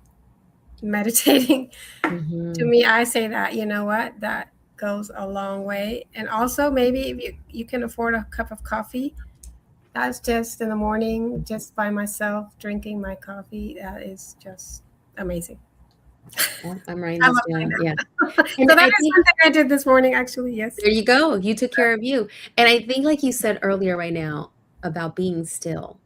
meditating. To mm-hmm, me, I say that, you know what, that goes a long way. And also, maybe if you can afford a cup of coffee, that's just in the morning, just by myself drinking my coffee. That is just amazing. I'm writing I'm this up right down. Yeah, now. and So that I is think something I did this morning, actually. Yes. there you go. You took care of you, and I think, like you said earlier, right now about being still.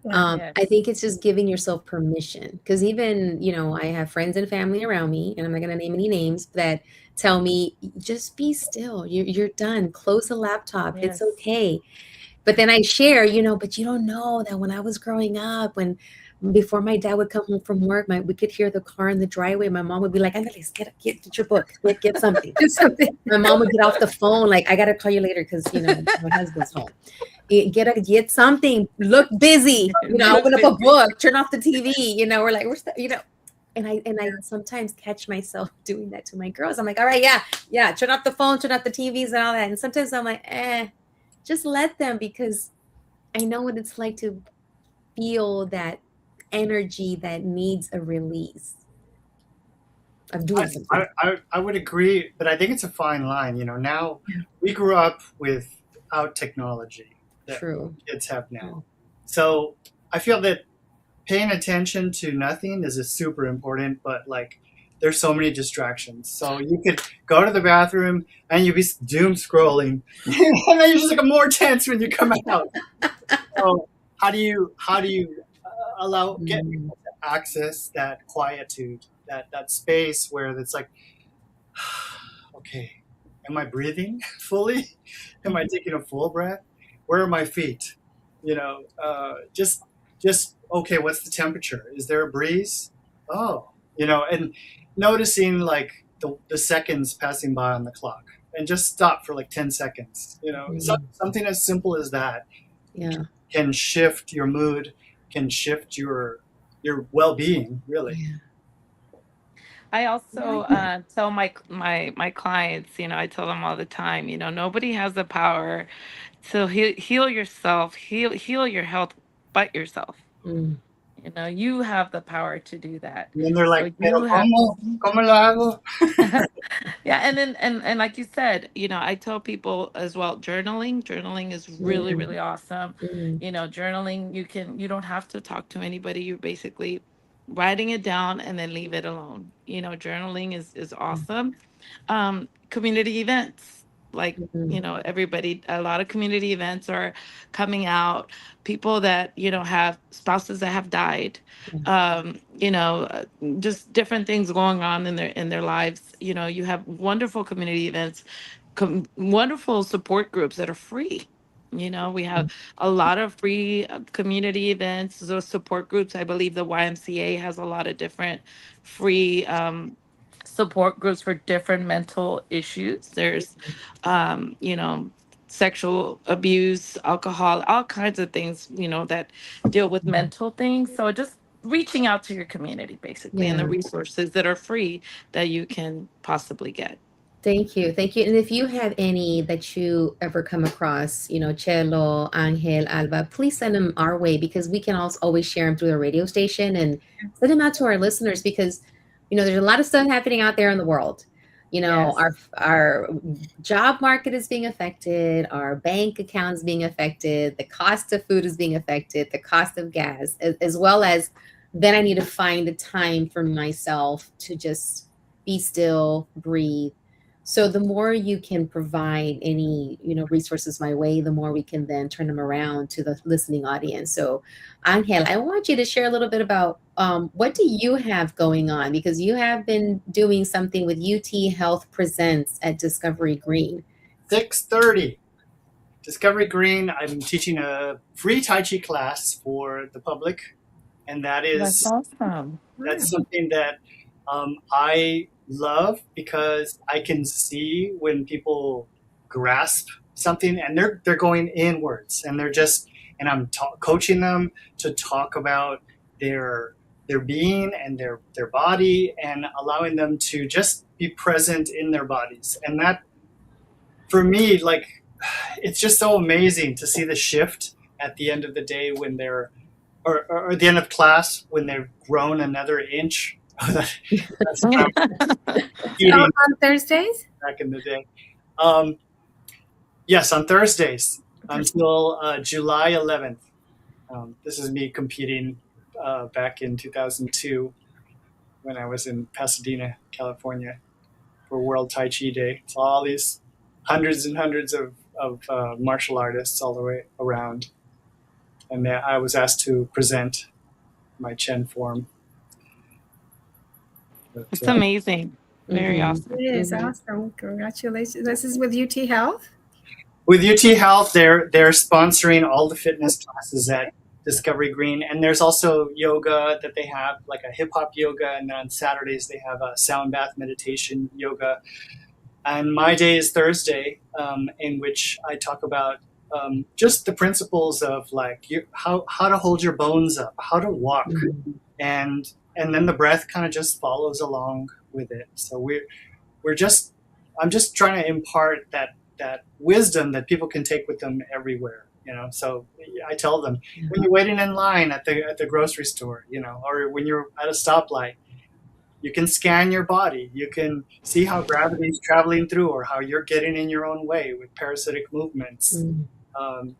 Yeah. I Yes. think it's just giving yourself permission, because even, I have friends and family around me, and I'm not going to name any names, that tell me, just be still. You're done. Close the laptop. It's Yes. okay. But then I share, but you don't know that when I was growing up, when before my dad would come home from work, we could hear the car in the driveway. My mom would be like, Andales, get your book, get something. Do something. My mom would get off the phone, like, I got to call you later because, my husband's home. Get something, look busy, Look open up a busy. book, turn off the TV, we're like, and I sometimes catch myself doing that to my girls. I'm like, all right, yeah, turn off the phone, turn off the TVs and all that. And sometimes I'm like, just let them, because I know what it's like to feel that energy that needs a release of doing I, something. I I would agree, but I think it's a fine line. Now we grew up without technology that True. kids have True. now, so I feel that paying attention to nothing is a super important, but like there's so many distractions. So you could go to the bathroom and you'd be doom scrolling, and then you're just like more tense when you come out. So how do you allow get Mm, people to access that quietude, that space where it's like, okay, am I breathing fully? Am I taking a full breath? Where are my feet? Just okay. What's the temperature? Is there a breeze? Oh, and noticing like the seconds passing by on the clock, and just stop for like 10 seconds. Something as simple as that yeah. can shift your mood, can shift your well-being, really. Yeah. I Yeah. also tell my clients, I tell them all the time, nobody has the power to heal yourself, heal your health but yourself. Mm. You have the power to do that. And then they're So like, you pero have cómo lo hago? Yeah, and then and like you said, I tell people as well, journaling is really, Mm. really awesome. Mm. Journaling, you don't have to talk to anybody. You're basically writing it down and then leave it alone. Journaling is awesome. Community events, like, Mm. everybody, a lot of community events are coming out. People that, have spouses that have died, Yeah. just different things going on in their lives. You have wonderful community events, wonderful support groups that are free. You know, we have a lot of free community events, those support groups. I believe the YMCA has a lot of different free support groups for different mental issues. There's, you know, sexual abuse, alcohol, all kinds of things, you know, that deal with mental things. So just reaching out to your community basically, and the Yeah. resources that are free that you can possibly get. Thank you. Thank you. And if you have any that you ever come across, Cello, Angel, Alba, please send them our way because we can also always share them through the radio station and send them out to our listeners because, there's a lot of stuff happening out there in the world. Yes. Our job market is being affected, our bank accounts being affected, the cost of food is being affected, the cost of gas, as well as then I need to find a time for myself to just be still, breathe. So the more you can provide any, resources my way, the more we can then turn them around to the listening audience. So Angel, I want you to share a little bit about what do you have going on because you have been doing something with UT Health Presents at Discovery Green. 6:30. Discovery Green. I'm teaching a free Tai Chi class for the public, and That's awesome. that's something that I love because I can see when people grasp something and they're going inwards and and I'm coaching them to talk about their their being and their body and allowing them to just be present in their bodies. And that for me, like, it's just so amazing to see the shift at the end of the day when they're or at the end of class when they've grown another inch. That's how So eating on Thursdays? back in the day. Um, yes, on Thursdays until July 11th. This is me competing back in 2002 when I was in Pasadena, California for World Tai Chi Day. So all these hundreds and hundreds of martial artists all the way around. And I was asked to present my Chen form. But, It's amazing. Very Mhm. awesome. It is Mhm. awesome. Congratulations. This is with UT Health? with UT Health, they're sponsoring all the fitness classes at Discovery Green, and there's also yoga that they have, like a hip hop yoga, and then on Saturdays they have a sound bath meditation yoga. And my day is Thursday, in which I talk about just the principles of like how to hold your bones up, how to walk, Mhm. and then the breath kind of just follows along with it. So we're just I'm just trying to impart that wisdom that people can take with them everywhere. So I tell them when you're waiting in line at the grocery store, or when you're at a stoplight, you can scan your body. You can see how gravity is traveling through, or how you're getting in your own way with parasitic movements. Mhm. Um,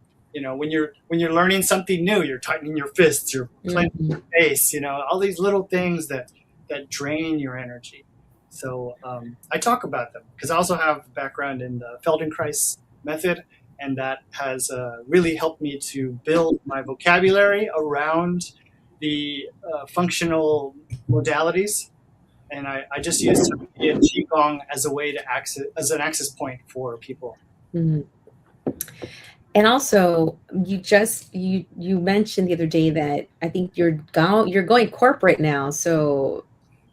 when you're learning something new, you're tightening your fists, you're clenching Mhm. your face. All these little things that drain your energy. So I talk about them because I also have a background in the Feldenkrais method, and that has really helped me to build my vocabulary around the functional modalities. And I just use qigong as a way to as an access point for people. Mhm. And also, you mentioned the other day that I think you're going corporate now. So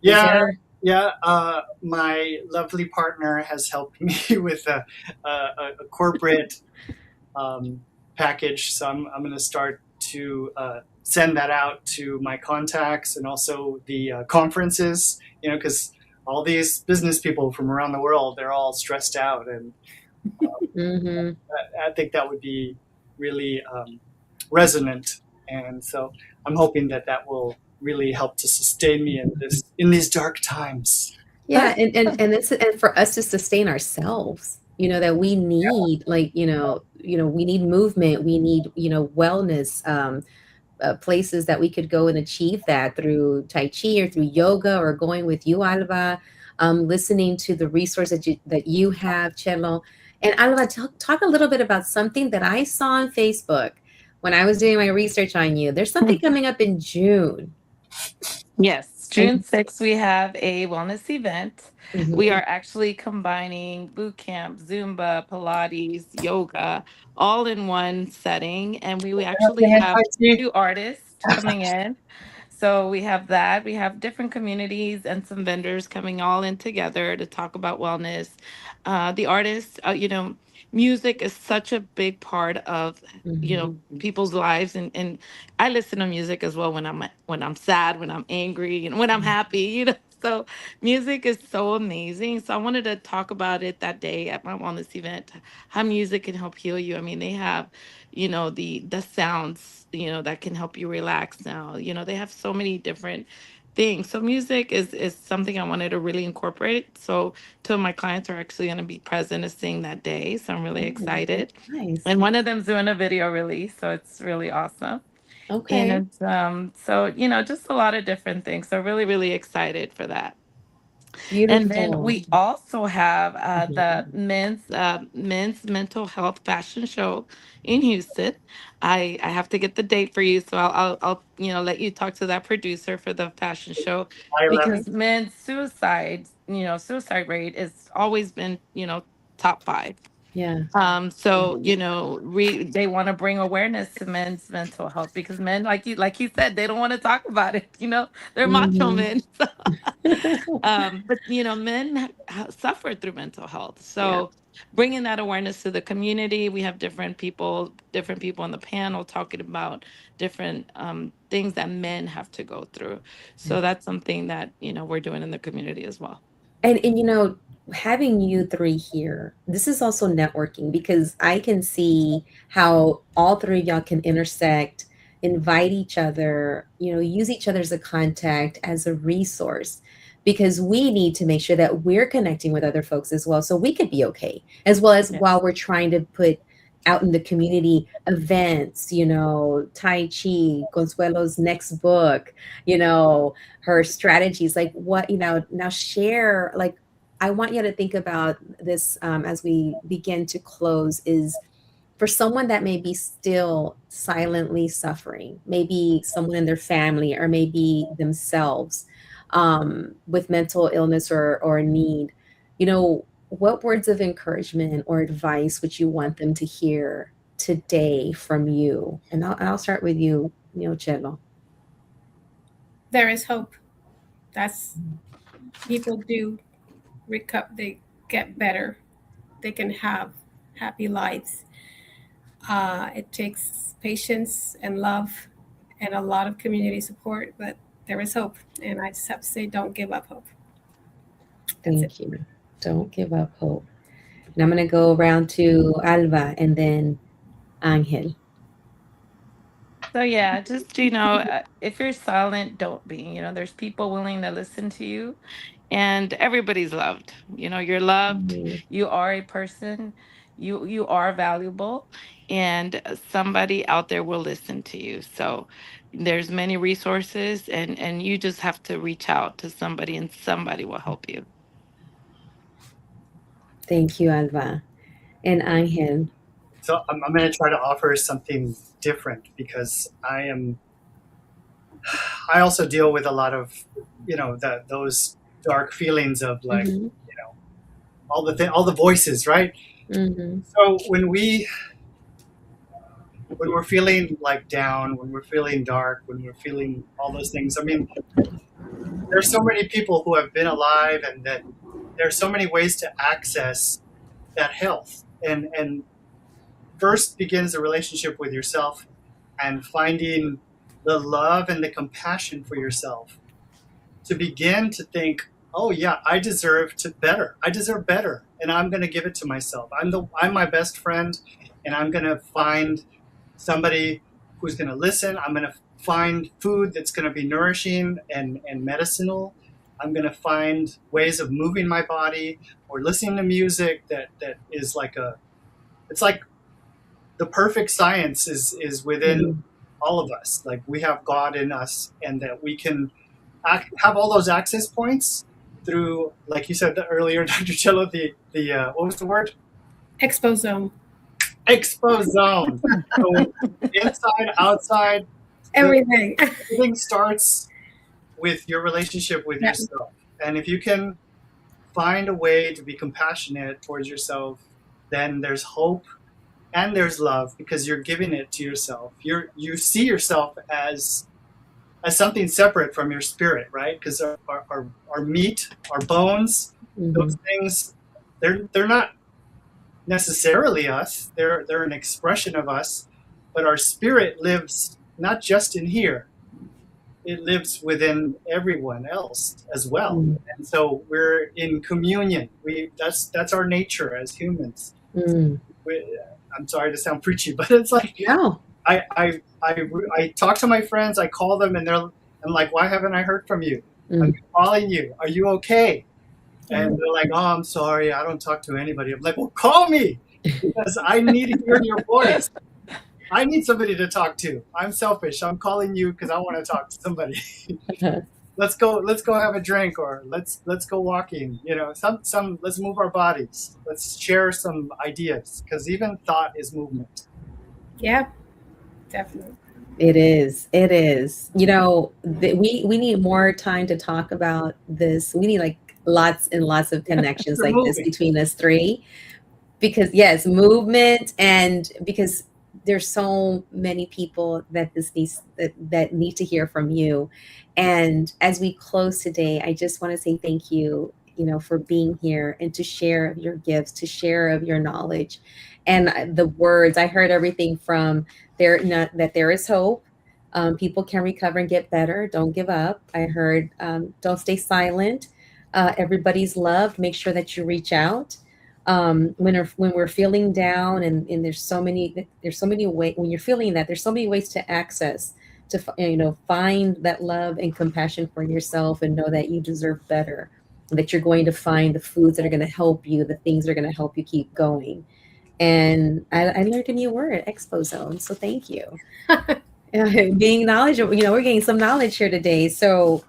is Yeah, there? yeah. My lovely partner has helped me with a corporate um, package, so I'm going to start to send that out to my contacts and also the conferences. Because all these business people from around the world, they're all stressed out, and Mhm. I think that would be really resonant. And so I'm hoping that will really help to sustain me in these dark times. Yeah, and for us to sustain ourselves, that we need like, we need movement, we need, wellness, places that we could go and achieve that through Tai Chi or through yoga or going with you, Alba, listening to the resource that you have, Cello. And Alba, talk a little bit about something that I saw on Facebook when I was doing my research on you. There's something coming up in June. Yes, June And 6th, we have a wellness event. We mhm. are actually combining boot camp, Zumba, Pilates, yoga, all in one setting. And we actually Happening in have Tai Chi. two artists coming in. So we have that. We have different communities and some vendors coming all in together to talk about wellness. The artists, music is such a big part of, Mhm. people's lives. And I listen to music as well when I'm sad, when I'm angry, and when I'm happy. So music is so amazing. So I wanted to talk about it that day at my wellness event, how music can help heal you. I mean, they have, the sounds, that can help you relax now. They have so many different things. So music is something I wanted to really incorporate. So two of my clients are actually going to be present to sing that day. So I'm really Oh, excited. nice. And one of them's doing a video release, so it's really awesome. Okay. And so just a lot of different things. So really, really excited for that. And then Beautiful. we also have the Mhm. men's mental health fashion show in Houston. I have to get the date for you, so I'll let you talk to that producer for the fashion show, I love it. because men's suicide rate has always been top five. Yeah. Yeah. So they want to bring awareness to men's mental health, because men, like you said, they don't want to talk about it. They're macho Mhm. men. But men suffer through mental health. Yeah. So bringing that awareness to the community, we have different people on the panel talking about different things that men have to go through. Yeah. So that's something that we're doing in the community as well. And having you three here, this is also networking because I can see how all three of y'all can intersect, invite each other, use each other as a contact, as a resource, because we need to make sure that we're connecting with other folks as well, so we could be okay, as well as while Yes. we're trying to put out in the community events, Tai Chi, Consuelo's next book, you know, her strategies, like what now share, like I want you to think about this, as we begin to close, is for someone that may be still silently suffering, maybe someone in their family or maybe themselves, with mental illness or need, what words of encouragement or advice would you want them to hear today from you? And I'll start with you, Cello. There is hope. That's people do recover. They get better. They can have happy lives. It takes patience and love and a lot of community support, but there is hope. And I just have to say, don't give up hope. That's it. Thank you. Don't give up hope. And I'm going to go around to Alba and then Angel. So yeah, just if you're silent, don't be. There's people willing to listen to you, and everybody's loved. You're loved. Mhm. You are a person. You are valuable, and somebody out there will listen to you. So there's many resources, and you just have to reach out to somebody, and somebody will help you. Thank you, Alba. And Angel. So I'm going to try to offer something different because I also deal with a lot of, those dark feelings of like, Hmm. all the voices, right? Hmm. So when we're feeling like down, when we're feeling dark, when we're feeling all those things, I mean, there's so many people who have been alive, and that there's so many ways to access that health. And first begins a relationship with yourself and finding the love and the compassion for yourself to begin to think, oh yeah, I deserve better. I deserve better, and I'm going to give it to myself. I'm my best friend, and I'm going to find somebody who's going to listen. I'm going to find food that's going to be nourishing and medicinal. I'm going to find ways of moving my body or listening to music that is like it's like the perfect science is within Hmm. all of us. Like we have God in us, and that we can have all those access points through, like you said earlier, Dr. Cello, the what was the word? Exposome. Expo zone. So inside, outside, the Everything. everything starts with your relationship with Yeah. yourself. And if you can find a way to be compassionate towards yourself, then there's hope and there's love because you're giving it to yourself. You see yourself as something separate from your spirit, right? Because our meat, our bones, those things, they're not necessarily us. They're an expression of us, but our spirit lives not just in here. It lives within everyone else as well. Mm. And so we're in communion. That's our nature as humans. Mm. I'm sorry to sound preachy, but it's like No. I talk to my friends, I call them, and I'm like, why haven't I heard from you? I've Mm. been calling you. Are you okay? Yeah. And they're like, oh, I'm sorry, I don't talk to anybody. I'm like, well, call me because I need to hear your voice. I need somebody to talk to. I'm selfish. I'm calling you because I want to talk to somebody. Let's go have a drink, or let's go walking. Let's move our bodies. Let's share some ideas because even thought is movement. Yeah, definitely. It is. It is. We need more time to talk about this. We need like lots and lots of connections We're like this moving. between us three. Because yes, movement, and because there's so many people that need to hear from you. And as we close today, I just want to say thank you, for being here and to share of your gifts, to share of your knowledge, and the words. I heard everything from there, not that there is hope. People can recover and get better. Don't give up. I heard don't stay silent. Everybody's loved. Make sure that you reach out when we're feeling down, and there's so many ways. When you're feeling that, there's so many ways to access to find that love and compassion for yourself, and know that you deserve better, that you're going to find the foods that are going to help you, the things that are going to help you keep going. And I learned a new word, expo zone, so thank you. Being knowledgeable, we're getting some knowledge here today. So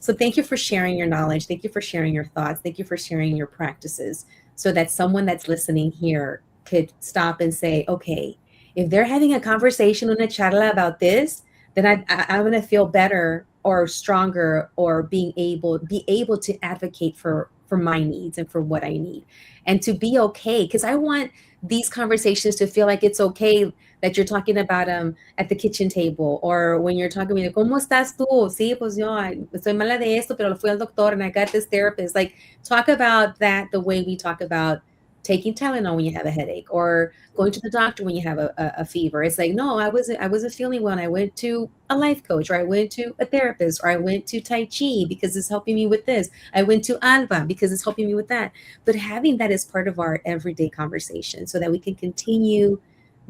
thank you for sharing your knowledge. Thank you for sharing your thoughts. Thank you for sharing your practices, so that someone that's listening here could stop and say, okay, if they're having a conversation on a charla about this, then I'm going to feel better or stronger, or be able to advocate for my needs and for what I need, and to be okay. Because I want these conversations to feel like it's okay that you're talking about at the kitchen table, or when you're talking to me, ¿cómo estás tú? Sí, pues yo estoy mala de esto, pero fui al doctor and I got this therapist. Like, talk about that the way we talk about taking Tylenol when you have a headache, or going to the doctor when you have a fever. It's like, no, I wasn't feeling well, and I went to a life coach, or I went to a therapist, or I went to Tai Chi because it's helping me with this. I went to Alba because it's helping me with that. But having that as part of our everyday conversation, so that we can continue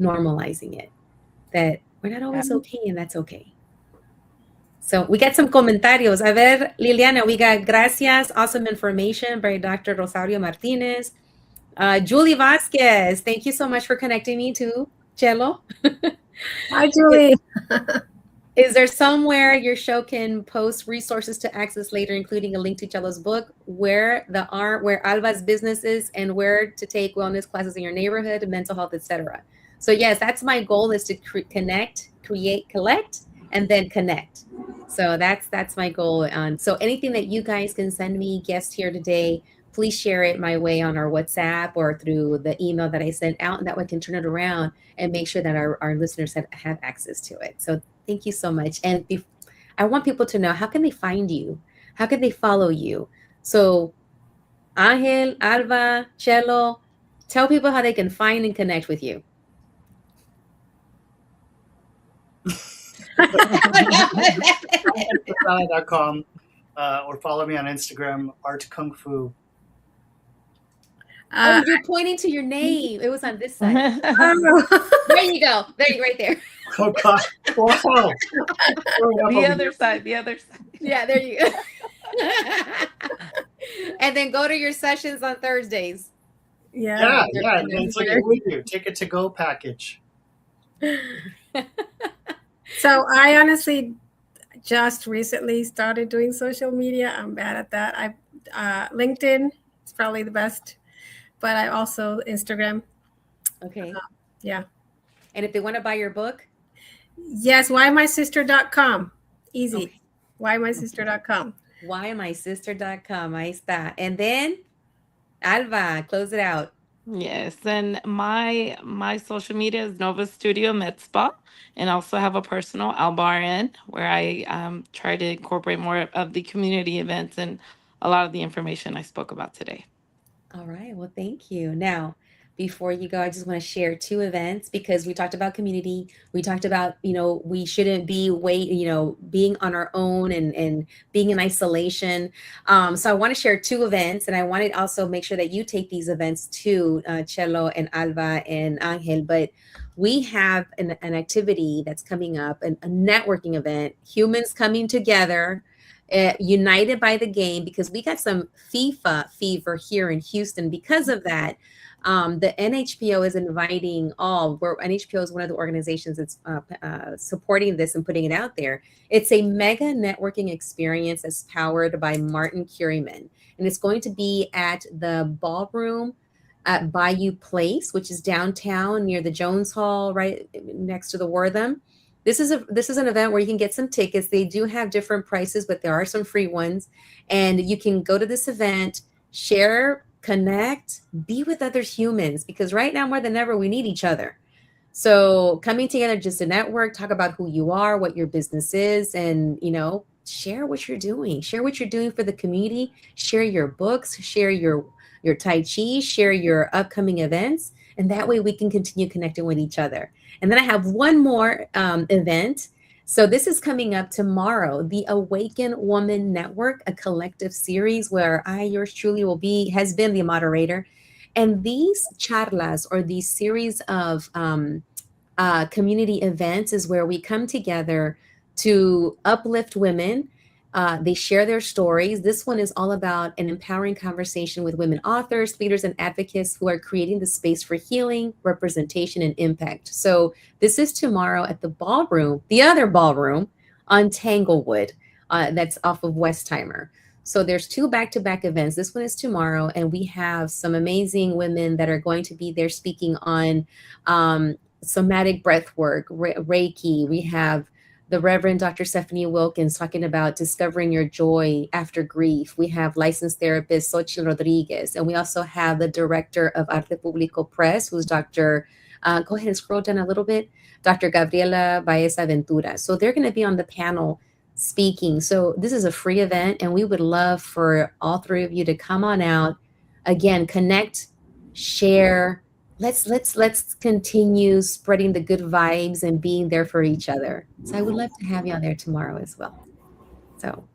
normalizing it, that we're not always okay, and that's okay. So we got some comentarios. A ver, Liliana, we got gracias, awesome information by Dr. Rosario Martinez. Julie Vasquez, thank you so much for connecting me to Cello. Hi, Julie. Is there somewhere your show can post resources to access later, including a link to Cello's book, where Alba's business is, and where to take wellness classes in your neighborhood, mental health, etc.? So yes, that's my goal, is to connect, create, collect, and then connect. So that's my goal. So anything that you guys can send me, guests here today, please share it my way on our WhatsApp or through the email that I sent out, and that way I can turn it around and make sure that our listeners have access to it. So thank you so much. And I want people to know, how can they find you? How can they follow you? So Angel, Alba, Cello, tell people how they can find and connect with you. Artconsult.com, or follow me on Instagram, Art Kung Fu. Oh, you're pointing to your name. It was on this side. Oh, There you go. Right there. Oh God! Wow. The other side. Yeah, there you go. And then go to your sessions on Thursdays. yeah. Yeah. And then take it with you. Take it to go package. So I honestly just recently started doing social media. I'm bad at that. LinkedIn is probably the best, but I also Instagram. Okay. Yeah. And if they want to buy your book? Yes, whymysister.com. Easy. Okay. whymysister.com. whymysister.com. Ahí está. And then, Alba, close it out. Yes, and my social media is Nova Studio Med Spa, and I also have a personal Albarin where I try to incorporate more of the community events and a lot of the information I spoke about today. All right. Well, thank you. Now, before you go, I just want to share two events because we talked about community. We talked about, we shouldn't be being on our own and being in isolation. So I want to share two events, and I want to also make sure that you take these events too, Cello and Alba and Angel. But we have an activity that's coming up, a networking event, humans coming together, united by the game, because we got some FIFA fever here in Houston. Because of that, the NHPO is inviting all. Where NHPO is one of the organizations that's supporting this and putting it out there. It's a mega networking experience that's powered by Martin Curryman, and it's going to be at the ballroom at Bayou Place, which is downtown near the Jones Hall, right next to the Wortham. This is an event where you can get some tickets. They do have different prices, but there are some free ones. And you can go to this event, share, connect, be with other humans, because right now more than ever we need each other. So coming together just to network, talk about who you are, what your business is, and share what you're doing. Share what you're doing for the community. Share your books, share your Tai Chi, share your upcoming events, and that way we can continue connecting with each other. And then I have one more event. So this is coming up tomorrow, the Awaken Woman Network, a collective series where I, yours truly, has been the moderator. And these charlas, or these series of community events, is where we come together to uplift women. They share their stories. This one is all about an empowering conversation with women authors, leaders, and advocates who are creating the space for healing, representation, and impact. So this is tomorrow at the ballroom, the other ballroom on Tanglewood, that's off of Westheimer. So there's two back-to-back events. This one is tomorrow, and we have some amazing women that are going to be there speaking on somatic breath work, Reiki. We have the Reverend Dr. Stephanie Wilkins talking about discovering your joy after grief. We have licensed therapist Xochitl Rodriguez. And we also have the director of Arte Público Press, who's Dr. Go ahead and scroll down a little bit, Dr. Gabriela Baez Aventura. So they're going to be on the panel speaking. So this is a free event, and we would love for all three of you to come on out. Again, connect, share. Let's continue spreading the good vibes and being there for each other. So I would love to have you on there tomorrow as well. So,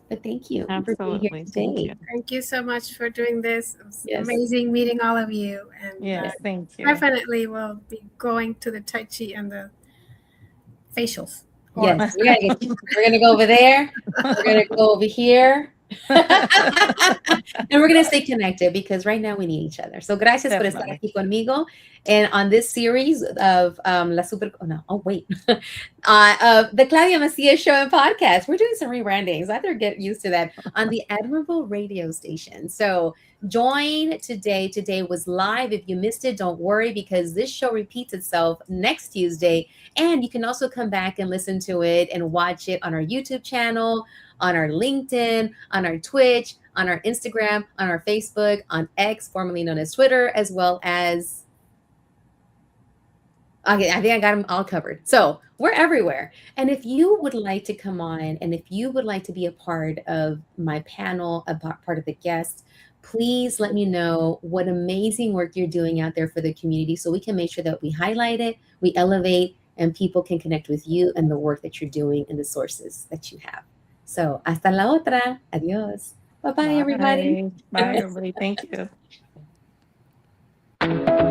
but thank you for being here Absolutely. Thank today. you. Thank you so much for doing this. It was Yes. amazing meeting all of you. And Yes, thank you. definitely will be going to the Tai Chi and the facials. Yes, we're gonna go over there. We're gonna go over here. And we're gonna stay connected because right now we need each other. So gracias por estar Definitely. aquí conmigo. And on this series of the Claudia Macias Show and Podcast, we're doing some rebrandings. I better get used to that on the Admirable Radio Station. So join today. Today was live. If you missed it, don't worry, because this show repeats itself next Tuesday. And you can also come back and listen to it and watch it on our YouTube channel, on our LinkedIn, on our Twitch, on our Instagram, on our Facebook, on X, formerly known as Twitter, as well as, okay, I think I got them all covered. So we're everywhere. And if you would like to come on, and if you would like to be a part of my panel, a part of the guests, please let me know what amazing work you're doing out there for the community, so we can make sure that we highlight it, we elevate, and people can connect with you and the work that you're doing and the sources that you have. So hasta la otra. Adios. Bye-bye, everybody. Bye, everybody. Thank you.